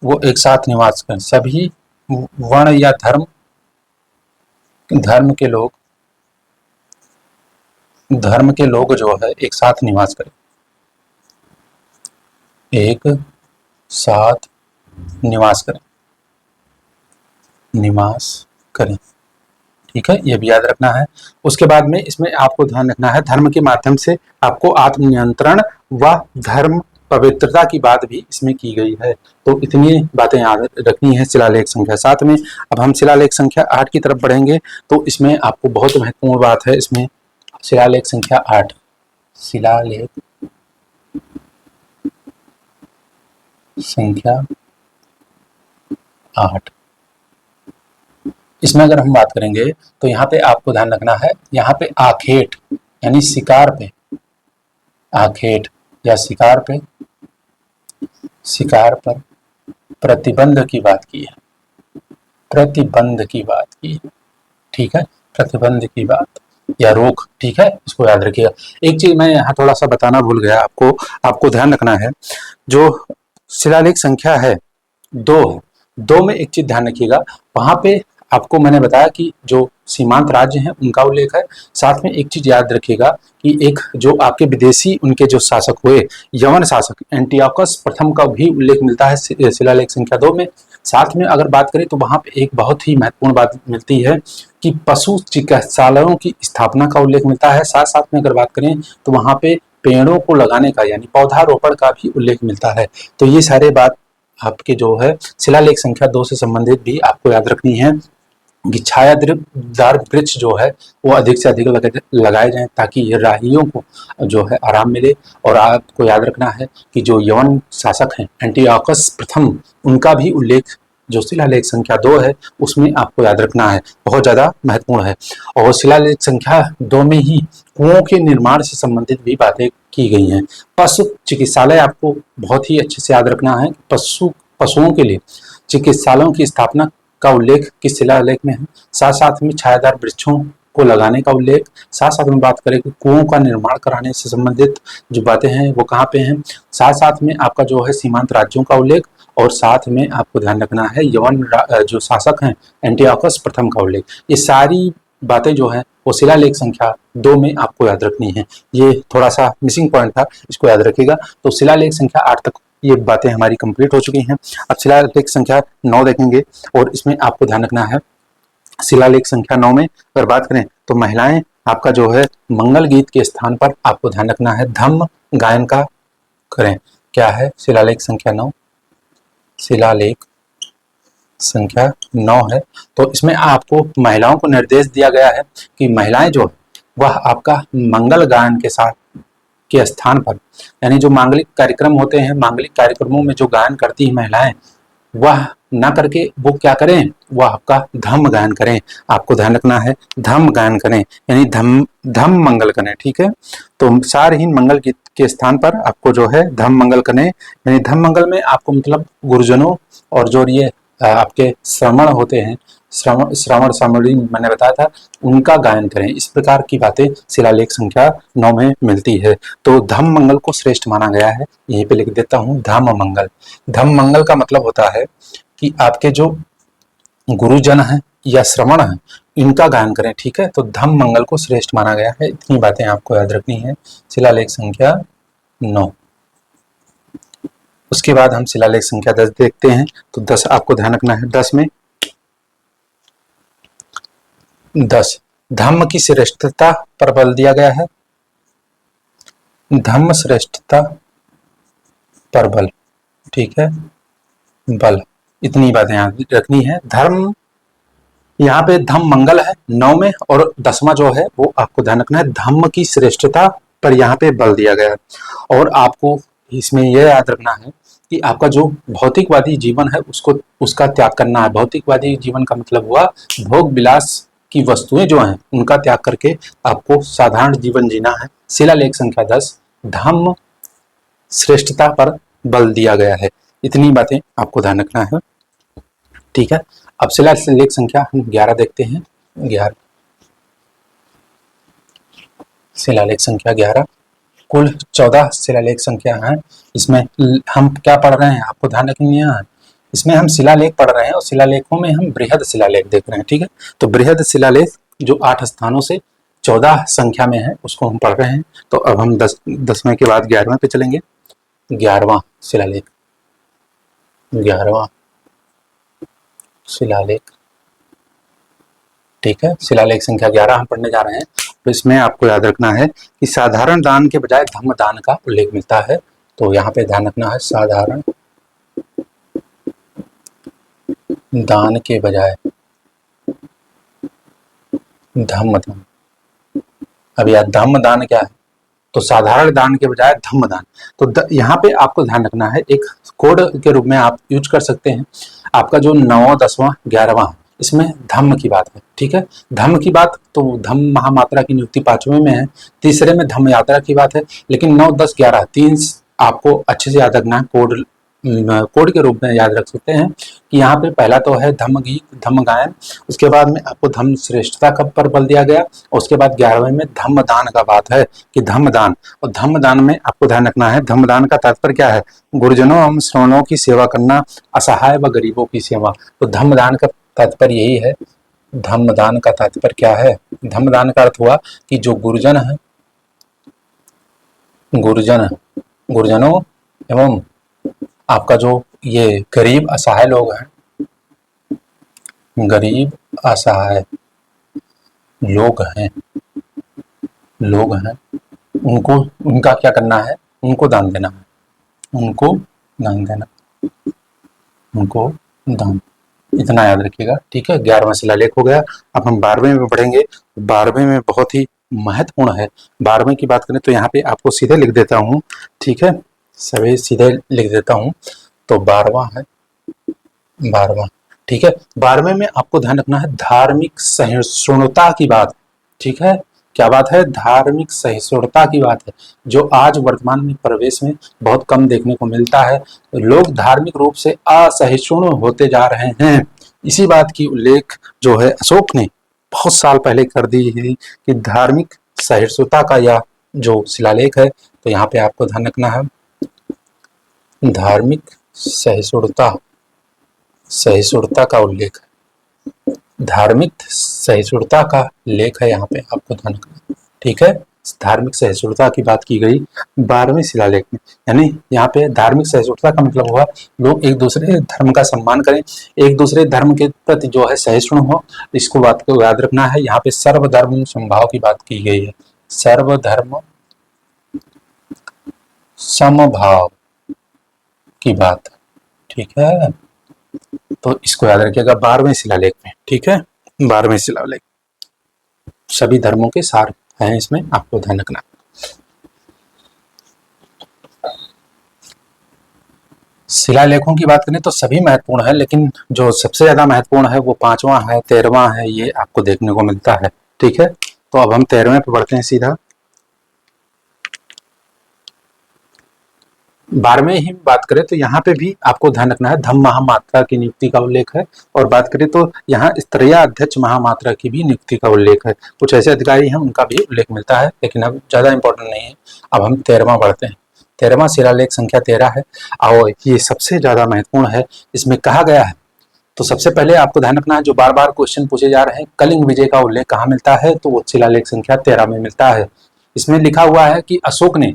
वो एक साथ निवास करें, सभी वर्ण या धर्म के लोग जो है एक साथ निवास करें, एक साथ निवास करें, ठीक है, ये भी याद रखना है। उसके बाद में इसमें आपको ध्यान रखना है धर्म के माध्यम से आपको आत्मनियंत्रण व धर्म पवित्रता की बात भी इसमें की गई है। तो इतनी बातें याद रखनी है शिलालेख संख्या 7 में। अब हम शिलालेख संख्या 8 की तरफ बढ़ेंगे, तो इसमें आपको बहुत महत्वपूर्ण बात है। इसमें शिलालेख संख्या 8, शिलालेख संख्या 8, इसमें अगर हम बात करेंगे तो यहाँ पे आपको ध्यान रखना है, यहाँ पे आखेट यानी शिकार पे, आखेट या शिकार पर प्रतिबंध की बात की है, ठीक है, प्रतिबंध की बात या रोक, ठीक है, इसको याद रखिएगा। एक चीज मैं यहाँ थोड़ा सा बताना भूल गया आपको ध्यान रखना है, जो शिलालेख संख्या है 2 में एक चीज ध्यान रखिएगा, वहां पे आपको मैंने बताया कि जो सीमांत राज्य हैं उनका उल्लेख है। साथ में एक चीज याद रखिएगा कि एक जो आपके विदेशी उनके जो शासक हुए, यवन शासक एंटियोकस प्रथम का भी उल्लेख मिलता है शिलालेख संख्या 2 में। साथ में अगर बात करें तो वहां पे एक बहुत ही महत्वपूर्ण बात मिलती है कि पशु चिकित्सालयों की स्थापना का उल्लेख मिलता है। साथ साथ में अगर बात करें तो वहां पे पेड़ों को लगाने का यानी पौधारोपण का भी उल्लेख मिलता है। तो ये सारे बात आपके जो है शिलालेख संख्या 2 से संबंधित भी आपको याद रखनी है कि छायादार वृक्ष जो है वो अधिक से अधिक लगाए जाएं, ताकि राहियों को जो है आराम मिले। और आपको याद रखना है कि जो यवन शासक हैं एंटियोकस प्रथम, उनका भी उल्लेख जो शिलालेख संख्या 2 है उसमें आपको याद रखना है, बहुत ज्यादा महत्वपूर्ण है। और शिलालेख संख्या 2 में ही कुओं के निर्माण से संबंधित भी बातें की गई हैं। पशु चिकित्सालय आपको बहुत ही अच्छे से याद रखना है, पशुओं के लिए चिकित्सालयों की स्थापना का उल्लेख किस शिलालेख में है। साथ साथ में छायादार वृक्षों को लगाने का उल्लेख, साथ साथ में बात करें कि कुओं का निर्माण कराने से संबंधित जो बातें हैं वो कहाँ पे हैं। साथ साथ में आपका जो है सीमांत राज्यों का उल्लेख, और साथ में आपको ध्यान रखना है यवन जो शासक हैं एंटियोकस प्रथम का उल्लेख। ये सारी बातें जो है वो शिलालेख संख्या 2 में आपको याद रखनी है। ये थोड़ा सा मिसिंग पॉइंट था, इसको याद रखिएगा। तो शिलालेख संख्या 8 तक ये बातें हमारी कंप्लीट हो चुकी हैं। अब शिलालेख संख्या 9 देखेंगे, और इसमें आपको ध्यान रखना है शिलालेख संख्या 9 में अगर बात करें तो महिलाएं आपका जो है मंगल गीत के स्थान पर आपको ध्यान रखना है धम्म गायन का करें। क्या है शिलालेख संख्या 9? शिलालेख संख्या 9 है। तो इसमें आपको महिलाओं को निर्देश दिया गया है कि महिलाएं जो वह आपका मंगल गायन के साथ के स्थान पर, यानी जो मांगलिक कार्यक्रम होते हैं, मांगलिक कार्यक्रमों में जो गायन करती हैं महिलाएं, वह ना करके वो क्या करें, वह आपका धम्म गायन करें। आपको ध्यान रखना है धम्म गायन करें, यानी धम्म मंगल करें, ठीक है। तो सारहीन मंगल गीत के स्थान पर आपको जो है धम्म मंगल करें, यानी धम्म मंगल में आपको मतलब गुरुजनों और जो ये आपके श्रमण होते हैं, श्रवण सामग्री मैंने बताया था, उनका गायन करें। इस प्रकार की बातें शिलालेख संख्या 9 में मिलती है। तो धम्म मंगल को श्रेष्ठ माना गया है, यहीं पे लिख देता हूं धम्म मंगल। धम्म मंगल का मतलब होता है कि आपके जो गुरुजन हैं या श्रवण हैं इनका गायन करें, ठीक है। तो धम्म मंगल को श्रेष्ठ माना गया है। इतनी बातें आपको याद रखनी है शिलालेख संख्या 9। उसके बाद हम शिलालेख संख्या 10 देखते हैं। तो 10 आपको ध्यान रखना है। 10 में 10 धम्म की श्रेष्ठता पर बल दिया गया है, धम्म श्रेष्ठता पर बल, ठीक है, बल, इतनी बातें याद रखनी है। धर्म, यहाँ पे धम्म मंगल है 9 में, और 10वां जो है वो आपको ध्यान रखना है, धम्म की श्रेष्ठता पर यहाँ पे बल दिया गया है। और आपको इसमें यह याद रखना है कि आपका जो भौतिकवादी जीवन है उसको उसका त्याग करना है। भौतिकवादी जीवन का मतलब हुआ भोग विलास की वस्तुएं जो हैं उनका त्याग करके आपको साधारण जीवन जीना है। शिलालेख संख्या 10, धम्म श्रेष्ठता पर बल दिया गया है। इतनी बातें आपको ध्यान रखना है, ठीक है। अब शिलालेख संख्या हम 11 देखते हैं। 11, शिलालेख संख्या 11, कुल 14 शिलालेख संख्या हैं। इसमें हम क्या पढ़ रहे हैं आपको ध्यान रखनी है, इसमें हम शिलालेख पढ़ रहे हैं और शिलालेखों में हम बृहद शिलालेख देख रहे हैं, ठीक है। तो बृहद शिलालेख जो 8 स्थानों से 14 संख्या में है उसको हम पढ़ रहे हैं। तो अब हम 10वें के बाद 11वें पे चलेंगे। 11वां शिलालेख, 11वां शिलालेख, ठीक है। शिलालेख संख्या 11 हम पढ़ने जा रहे हैं। तो इसमें आपको याद रखना है कि साधारण दान के बजाय धम्म दान का उल्लेख मिलता है। तो यहाँ पे ध्यान रखना है, साधारण दान के बजाय धम्म दान। अब यह धम्म दान क्या है, तो साधारण दान के बजाय धम्म दान। तो यहाँ पे आपको ध्यान रखना है, एक कोड के रूप में आप यूज कर सकते हैं। आपका जो 9वां 10वां 11वां इसमें धम्म की बात है, ठीक है। धम्म की बात, तो धम्म महामात्रा की नियुक्ति 5वें में है, तीसरे में धम्म यात्रा की बात है। लेकिन 9 10 11 3 आपको अच्छे से याद रखना है, कोड के रूप में याद रख सकते हैं कि यहाँ पे पहला तो है धम्म गीत धम्म गायन, उसके बाद में आपको धम्म श्रेष्ठता का पर बल दिया गया, और उसके बाद 11वें में धम्म दान का बात है कि धम्म दान। और धम्म दान में आपको ध्यान रखना है, धम्म दान का तात्पर्य क्या है, गुरुजनों एवं श्रवणों की सेवा करना, असहाय व गरीबों की सेवा। तो धम्म दान का तात्पर्य यही है। धम्म दान का तात्पर्य क्या है, धम्म दान का अर्थ हुआ कि जो गुरुजन है, गुरुजनों एवं आपका जो ये गरीब असहाय लोग हैं, गरीब असहाय लोग हैं उनको, उनका क्या करना है, उनको दान देना है, उनको दान देना, उनको दान, इतना याद रखिएगा, ठीक है। 11वां शिलालेख हो गया। अब हम 12वें में बढ़ेंगे। 12वें में बहुत ही महत्वपूर्ण है। 12वें की बात करें तो यहाँ पे आपको सीधे लिख देता हूँ, ठीक है, सभी सीधे लिख देता हूँ। तो 12वां है, 12वां, ठीक है। 12वें में आपको ध्यान रखना है धार्मिक सहिष्णुता की बात, ठीक है। क्या बात है, धार्मिक सहिष्णुता की बात है, जो आज वर्तमान में परिवेश में बहुत कम देखने को मिलता है। लोग धार्मिक रूप से असहिष्णु होते जा रहे हैं। इसी बात की उल्लेख जो है अशोक ने बहुत साल पहले कर दी है कि धार्मिक सहिष्णुता का यह जो शिलालेख है, तो यहाँ पे आपको ध्यान रखना है, धार्मिक सहिष्णुता, सहिष्णुता का उल्लेख है, धार्मिक सहिष्णुता का लेख है, यहाँ पे आपको ध्यान रखना, ठीक है। धार्मिक सहिष्णुता की बात की गई 12वें शिलालेख में, यानी यहाँ पे धार्मिक सहिष्णुता का मतलब हुआ लोग एक दूसरे धर्म का सम्मान करें, एक दूसरे धर्म के प्रति जो है सहिष्णु हो। इसको बात को याद रखना है। यहाँ पे सर्वधर्म समभाव की बात की गई है, सर्वधर्म समभाव की बात, ठीक है। तो इसको याद रखिएगा 12वें शिलालेख में, ठीक है। 12वें शिलालेख सभी धर्मों के सार हैं, इसमें आपको ध्यान रखना। शिलालेखों की बात करें तो सभी महत्वपूर्ण है, लेकिन जो सबसे ज्यादा महत्वपूर्ण है वो 5वां है, 13वां है, ये आपको देखने को मिलता है, ठीक है। तो अब हम 13वें पे बढ़ते हैं सीधा। 12वें ही बात करें तो यहाँ पे भी आपको ध्यान रखना है धम्म महामात्रा की नियुक्ति का उल्लेख है, और बात करें तो यहाँ स्तरीय अध्यक्ष महामात्रा की भी नियुक्ति का उल्लेख है। कुछ ऐसे अधिकारी हैं उनका भी उल्लेख मिलता है, लेकिन अब ज्यादा इंपॉर्टेंट नहीं है। अब हम 13वां बढ़ते हैं। 13वां शिलालेख संख्या 13 है, और ये सबसे ज्यादा महत्वपूर्ण है। इसमें कहा गया है, तो सबसे पहले आपको ध्यान रखना है, जो बार बार क्वेश्चन पूछे जा रहे हैं, कलिंग विजय का उल्लेख कहाँ मिलता है, तो वो शिलालेख संख्या 13 में मिलता है। इसमें लिखा हुआ है कि अशोक ने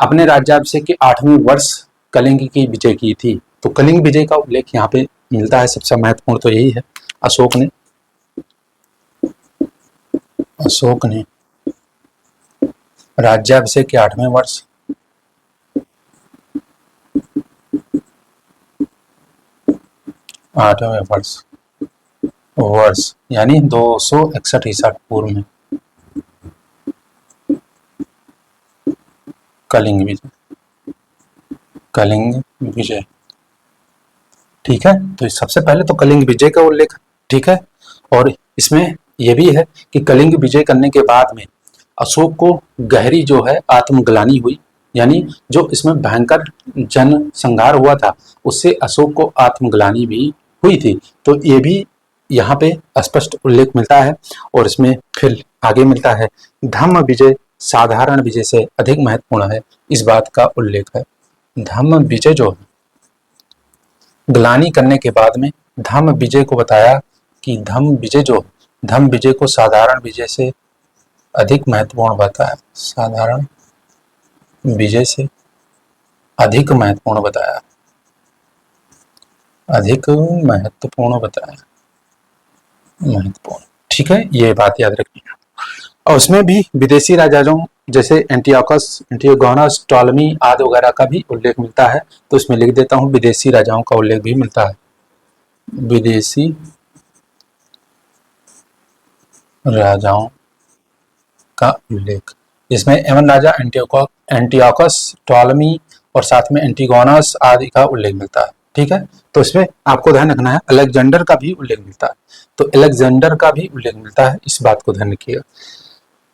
अपने राज्याभिषेक के 8वें वर्ष कलिंग की विजय की थी। तो कलिंग विजय का उल्लेख यहाँ पे मिलता है। सबसे महत्वपूर्ण तो यही है, अशोक ने अशोक ने राज्याभिषेक के 8वें वर्ष, वर्ष यानी 261 ईसा पूर्व में कलिंग विजय। ठीक है, तो सबसे पहले तो कलिंग विजय का उल्लेख, ठीक है। और इसमें यह भी है कि कलिंग विजय करने के बाद में अशोक को गहरी जो है आत्मग्लानि हुई, यानी जो इसमें भयंकर जन संहार हुआ था उससे अशोक को आत्मग्लानि भी हुई थी। तो ये भी यहाँ पे स्पष्ट उल्लेख मिलता है। और इसमें फिर आगे मिलता है, धम्म विजय साधारण विजय से अधिक महत्वपूर्ण है, इस बात का उल्लेख है। धम्म विजय जो ग्लानि करने के बाद में धम्म विजय को बताया कि धम्म विजय को साधारण विजय से अधिक महत्वपूर्ण बताया, साधारण विजय से अधिक महत्वपूर्ण बताया, महत्वपूर्ण। ठीक है, ये बात याद रखनी है। और उसमें भी विदेशी राजाओं जैसे एंटियोकस, एंटियोगोनस, टॉलमी आदि वगैरह का भी उल्लेख मिलता है। तो इसमें लिख देता हूं, विदेशी राजाओं का उल्लेख भी मिलता है, विदेशी राजाओं का उल्लेख, जिसमें एवन राजा एंटियोकस, टॉलमी और साथ में एंटिगोनस आदि का उल्लेख मिलता है। ठीक है, तो इसमें आपको ध्यान रखना है अलेक्जेंडर का भी उल्लेख मिलता है। तो अलेक्जेंडर का भी उल्लेख मिलता है, इस बात को ध्यान रखिएगा।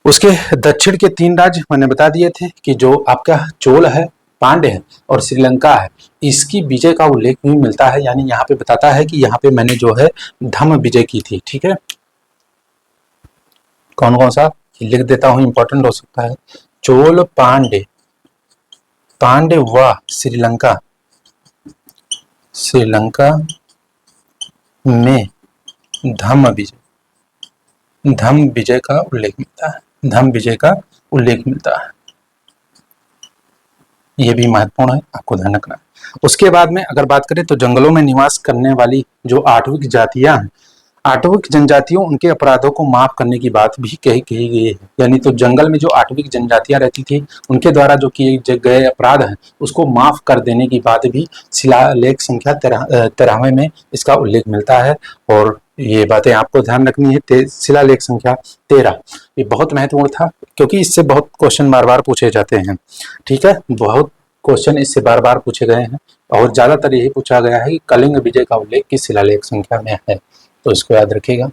उसके दक्षिण के 3 राज्य मैंने बता दिए थे कि जो आपका चोल है, पांड्य है और श्रीलंका है, इसकी विजय का उल्लेख भी मिलता है। यानी यहाँ पे बताता है कि यहाँ पे मैंने जो है धम्म विजय की थी। ठीक है, कौन कौन सा लिख देता हूं, इंपॉर्टेंट हो सकता है। चोल, पांड्य व श्रीलंका में धम्म विजय का उल्लेख मिलता है, धम्म विजय का उल्लेख मिलता है। यह भी महत्वपूर्ण है, आपको ध्यान रखना है। उसके बाद में अगर बात करें तो जंगलों में निवास करने वाली जो आठविक जातियां हैं, आठविक जनजातियों, उनके अपराधों को माफ करने की बात भी कही गई है। यानी तो जंगल में जो आठविक जनजातियां रहती थी उनके द्वारा जो किए गए अपराध हैं उसको माफ कर देने की बात भी शिलालेख संख्या 13वें में इसका उल्लेख मिलता है। और ये बातें आपको ध्यान रखनी है। शिलालेख संख्या 13 ये बहुत महत्वपूर्ण था क्योंकि इससे बहुत क्वेश्चन बार बार पूछे जाते हैं। ठीक है, बहुत क्वेश्चन इससे बार बार पूछे गए हैं और ज्यादातर यही पूछा गया है कि कलिंग विजय का उल्लेख किस शिलालेख संख्या में है, तो इसको याद रखिएगा।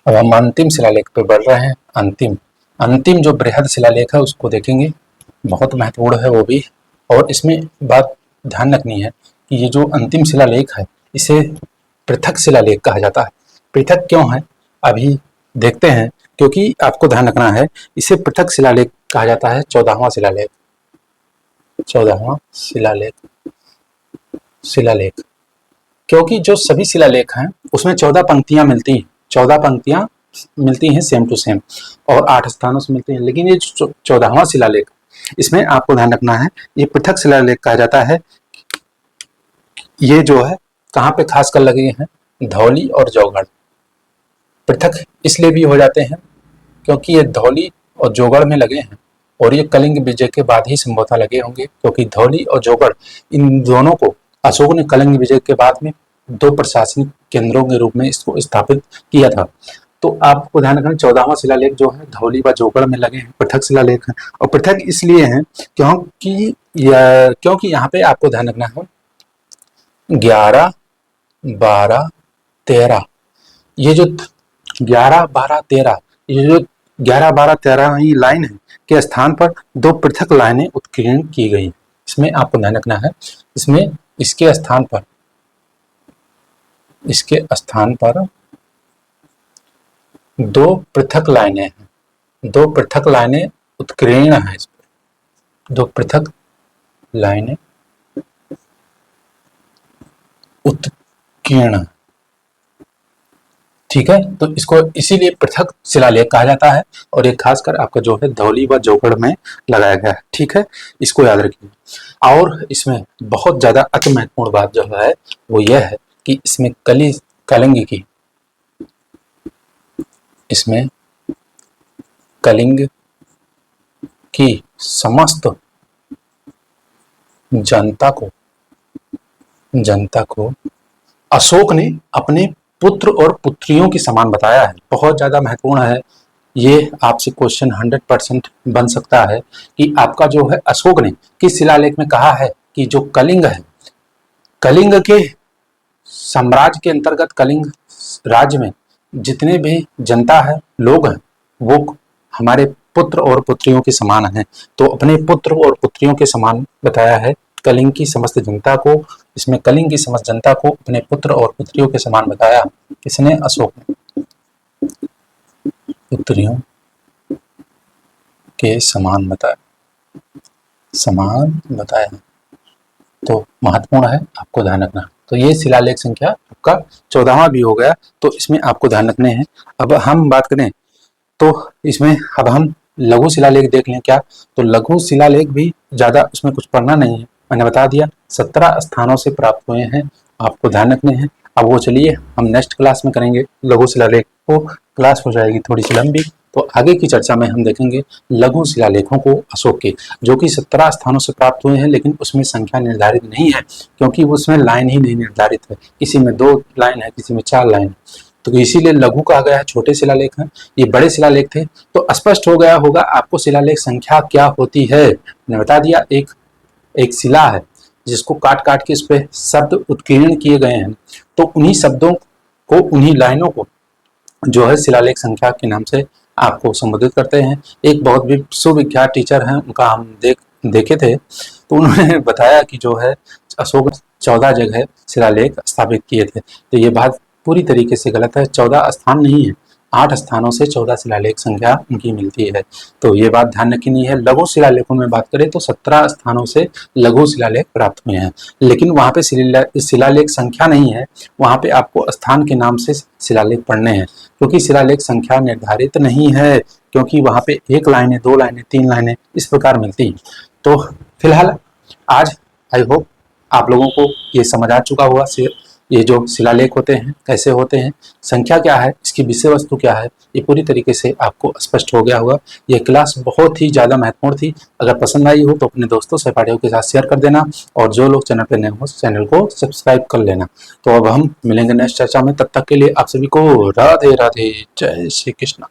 अब हम अंतिम शिलालेख पे बढ़ रहे हैं। अंतिम जो बृहद शिलालेख है उसको देखेंगे, बहुत महत्वपूर्ण है वो भी। और इसमें बात ध्यान रखनी है कि ये जो अंतिम शिलालेख है इसे पृथक शिलालेख कहा जाता है। पृथक क्यों है अभी देखते हैं, क्योंकि आपको ध्यान रखना है इसे पृथक शिलालेख कहा जाता है। 14वां शिलालेख, क्योंकि जो सभी शिलालेख हैं उसमें 14 पंक्तियां मिलती हैं, 14 पंक्तियां मिलती हैं सेम टू सेम और 8 स्थानों से मिलती हैं। लेकिन ये 14वां शिलालेख, इसमें आपको ध्यान रखना है ये पृथक शिलालेख कहा जाता है। ये जो है कहाँ पे खास कर लगे हैं, धौली और जौगढ़। पृथक इसलिए भी हो जाते हैं क्योंकि ये धौली और जौगढ़ में लगे हैं और ये कलिंग विजय के बाद ही संभवतः लगे होंगे, क्योंकि धौली और जौगढ़ इन दोनों को अशोक ने कलिंग विजय के बाद में 2 प्रशासनिक केंद्रों के रूप में इसको स्थापित किया था। तो आपको ध्यान रखना 14वां शिलालेख जो है धौली व जौगढ़ में लगे हैं, पृथक शिलालेख है। और पृथक इसलिए हैं क्योंकि यहाँ पे आपको ध्यान रखना है 11, 12, 13, ये जो 11, 12, 13, ये जो 11, 12, 13 ही लाइन है के स्थान पर 2 पृथक लाइनें उत्कीर्ण की गई। इसमें आपको ध्यान रखना है, इसमें इसके स्थान पर 2 पृथक लाइनें हैं, 2 पृथक लाइनें उत्कीर्ण है। इस पर 2 पृथक लाइनें उत्कीर्ण, ठीक है। तो इसको इसीलिए पृथक शिलालेख कहा जाता है और ये खासकर आपका जो है धौली व जौगढ़ में लगाया गया है। ठीक है, इसको याद रखिए। और इसमें बहुत ज्यादा अति महत्वपूर्ण बात जो है वो यह है कि इसमें कलिंग की कलिंग की समस्त जनता को अशोक ने अपने पुत्र और पुत्रियों के समान बताया है। बहुत ज्यादा महत्वपूर्ण है ये, आपसे क्वेश्चन 100% बन सकता है कि आपका जो है अशोक ने किस शिलालेख में कहा है कि जो कलिंग है, कलिंग के साम्राज्य के अंतर्गत, कलिंग राज्य में जितने भी जनता है, लोग हैं, वो हमारे पुत्र और पुत्रियों के समान हैं। तो अपने पुत्र और पुत्रियों के समान बताया है कलिंग की समस्त जनता को। इसमें कलिंग की समस्त जनता को अपने पुत्र और पुत्रियों के समान बताया किसने? अशोक ने। पुत्रियों के समान बताया तो महत्वपूर्ण है, आपको ध्यान रखना। तो ये शिलालेख संख्या आपका 14वां भी हो गया, तो इसमें आपको ध्यान रखने हैं। अब हम बात करें तो इसमें अब हम लघु शिलालेख देख लें क्या। तो लघु शिलालेख भी ज्यादा उसमें कुछ पढ़ना नहीं है, मैंने बता दिया 17 स्थानों से प्राप्त हुए हैं, आपको ध्यान रखने हैं। अब वो चलिए हम नेक्स्ट क्लास में करेंगे लघु शिलालेख को, क्लास हो जाएगी थोड़ी सी लंबी, तो आगे की चर्चा में हम देखेंगे लघु शिलालेखों को अशोक के, जो कि 17 स्थानों से प्राप्त हुए हैं, लेकिन उसमें संख्या निर्धारित नहीं है क्योंकि उसमें लाइन ही नहीं निर्धारित है, किसी में 2 लाइन है, किसी में 4 लाइन है, तो इसीलिए लघु कहा गया है, छोटे शिलालेख हैं। ये बड़े शिलालेख थे, तो स्पष्ट हो गया होगा आपको शिलालेख संख्या क्या होती है। मैंने बता दिया एक शिला है जिसको काट काट के इस पे शब्द उत्कीर्ण किए गए हैं, तो उन्हीं शब्दों को, उन्हीं लाइनों को जो है शिलालेख संख्या के नाम से आपको संबोधित करते हैं। एक बहुत भी सुविख्यात टीचर हैं, उनका हम देखे थे, तो उन्होंने बताया कि जो है अशोक 14 जगह शिलालेख स्थापित किए थे। तो ये बात पूरी तरीके से गलत है, 14 स्थान नहीं है, 8 स्थानों से 14 शिलालेख संख्या उनकी मिलती है, तो ये बात ध्यान रखनी है। लघु शिलालेखों में बात करें तो 17 स्थानों से लघु शिलालेख प्राप्त हुए हैं, लेकिन वहाँ पे शिलालेख संख्या नहीं है, वहाँ पे आपको स्थान के नाम से शिलालेख पढ़ने हैं, क्योंकि शिलालेख संख्या निर्धारित नहीं है, क्योंकि वहाँ पे 1 लाइनें, 2 लाइनें, 3 लाइनें इस प्रकार मिलती हैं। तो फिलहाल आज आई होप आप लोगों को ये समझ आ चुका होगा, ये जो शिलालेख होते हैं कैसे होते हैं, संख्या क्या है, इसकी विषय वस्तु क्या है, ये पूरी तरीके से आपको स्पष्ट हो गया होगा। ये क्लास बहुत ही ज़्यादा महत्वपूर्ण थी, अगर पसंद आई हो तो अपने दोस्तों सहपाठियों के साथ शेयर कर देना, और जो लोग चैनल पर नए हो चैनल को सब्सक्राइब कर लेना। तो अब हम मिलेंगे नेक्स्ट चर्चा में, तब तक के लिए आप सभी को राधे राधे, जय श्री कृष्ण।